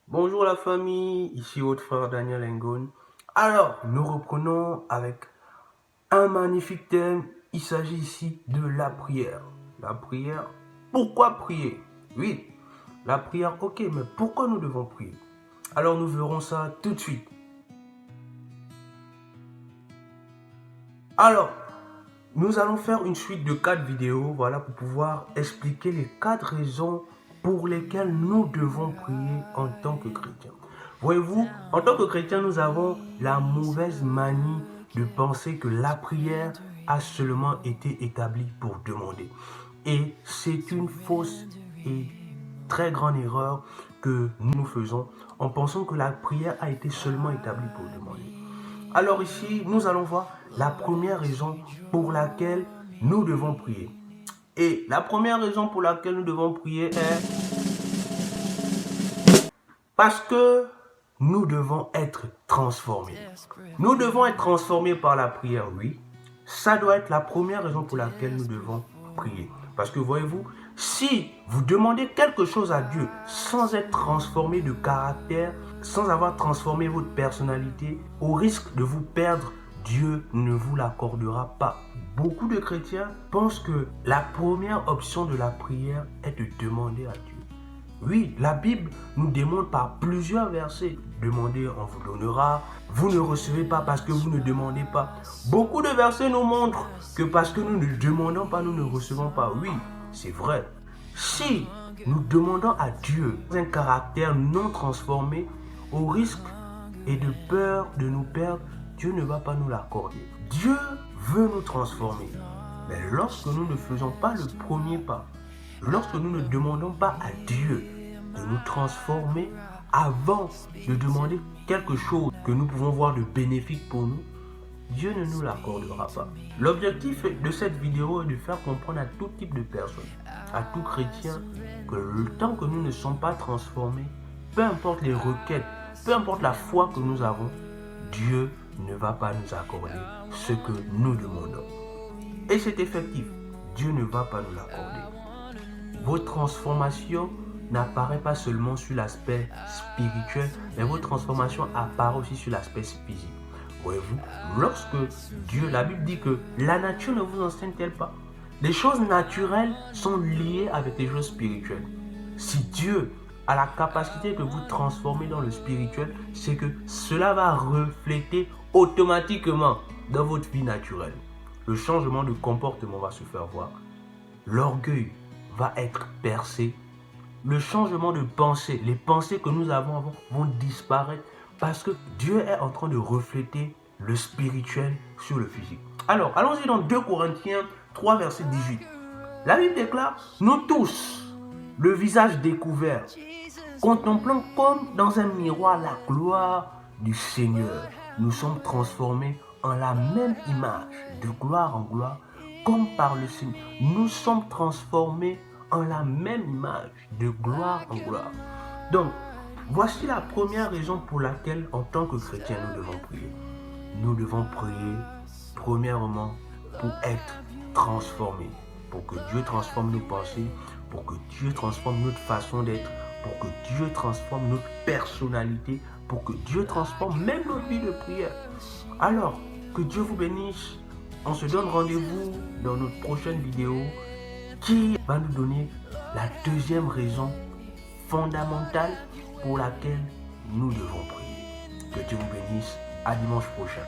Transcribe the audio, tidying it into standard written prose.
Bonjour la famille, ici votre frère Daniel Engone. Alors, nous reprenons avec un magnifique thème. Il s'agit ici de la prière. La prière, pourquoi prier? Oui, la prière, ok, mais pourquoi nous devons prier? Alors nous verrons ça tout de suite. Alors, nous allons faire une suite de 4 vidéos, voilà, pour pouvoir expliquer les 4 raisons pour lesquelles nous devons prier en tant que chrétiens. Voyez-vous, en tant que chrétiens, nous avons la mauvaise manie de penser que la prière a seulement été établie pour demander. Et c'est une fausse et très grande erreur que nous faisons en pensant que la prière a été seulement établie pour demander. Alors ici, nous allons voir la première raison pour laquelle nous devons prier. Et la première raison pour laquelle nous devons prier est parce que nous devons être transformés. Nous devons être transformés par la prière, oui. Ça doit être la première raison pour laquelle nous devons prier. Parce que voyez-vous, si vous demandez quelque chose à Dieu sans être transformé de caractère, sans avoir transformé votre personnalité, au risque de vous perdre, Dieu ne vous l'accordera pas. Beaucoup de chrétiens pensent que la première option de la prière est de demander à Dieu. Oui, la Bible nous demande par plusieurs versets, demandez, on vous donnera, vous ne recevez pas parce que vous ne demandez pas. Beaucoup de versets nous montrent que parce que nous ne demandons pas, nous ne recevons pas. Oui, c'est vrai. Si nous demandons à Dieu un caractère non transformé, au risque et de peur de nous perdre, Dieu ne va pas nous l'accorder. Dieu veut nous transformer. Mais lorsque nous ne faisons pas le premier pas, lorsque nous ne demandons pas à Dieu de nous transformer avant de demander quelque chose que nous pouvons voir de bénéfique pour nous, Dieu ne nous l'accordera pas. L'objectif de cette vidéo est de faire comprendre à tout type de personnes, à tout chrétien, que le temps que nous ne sommes pas transformés, peu importe les requêtes, peu importe la foi que nous avons, Dieu ne va pas nous accorder ce que nous demandons. Et c'est effectif, Dieu ne va pas nous l'accorder. Votre transformation n'apparaît pas seulement sur l'aspect spirituel, mais votre transformation apparaît aussi sur l'aspect physique. Voyez-vous, lorsque Dieu, la Bible dit que la nature ne vous enseigne-t-elle pas? Les choses naturelles sont liées avec les choses spirituelles. Si Dieu a la capacité de vous transformer dans le spirituel, c'est que cela va refléter automatiquement dans votre vie naturelle. Le changement de comportement va se faire voir. L'orgueil va être percé. Le changement de pensée, les pensées que nous avons avant vont disparaître parce que Dieu est en train de refléter le spirituel sur le physique. Alors, allons-y dans 2 Corinthiens 3, verset 18. La Bible déclare, nous tous, le visage découvert, contemplant comme dans un miroir la gloire du Seigneur, nous sommes transformés en la même image, de gloire en gloire, comme par le Seigneur. Nous sommes transformés en la même image, de gloire en gloire. Donc, voici la première raison pour laquelle, en tant que chrétiens, nous devons prier. Nous devons prier, premièrement, pour être transformés, pour que Dieu transforme nos pensées, pour que Dieu transforme notre façon d'être, pour que Dieu transforme notre personnalité, pour que Dieu transforme même notre vie de prière. Alors, que Dieu vous bénisse. On se donne rendez-vous dans notre prochaine vidéo qui va nous donner la deuxième raison fondamentale pour laquelle nous devons prier. Que Dieu vous bénisse. À dimanche prochain.